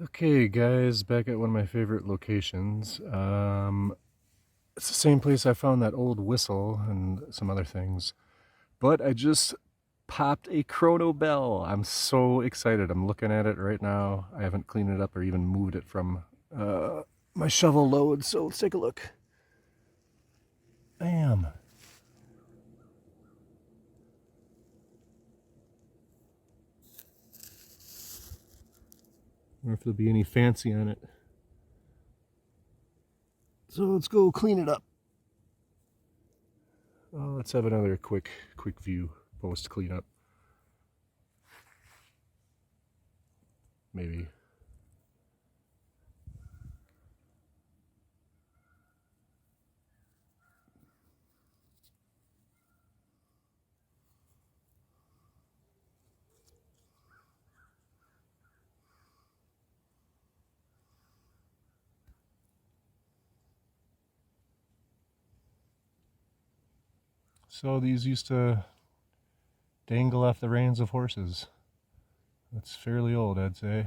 Okay, guys, back at one of my favorite locations. It's the same place I found that old whistle and some other things. But I just popped a Crotal Bell. I'm so excited. I'm looking at it right now. I haven't cleaned it up or even moved it from my shovel load, so let's take a look. Bam. I wonder if there'll be any fancy on it. So let's go clean it up. Let's have another quick view post cleanup. Maybe. So these used to dangle off the reins of horses. That's fairly old, I'd say.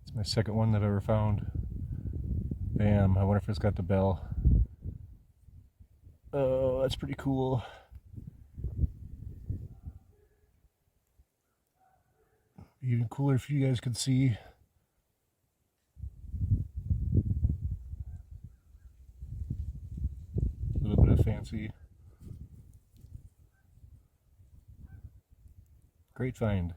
It's my second one that I've ever found. Bam, I wonder if it's got the bell. Oh, that's pretty cool. Even cooler if you guys could see. A little bit of fancy. Great find.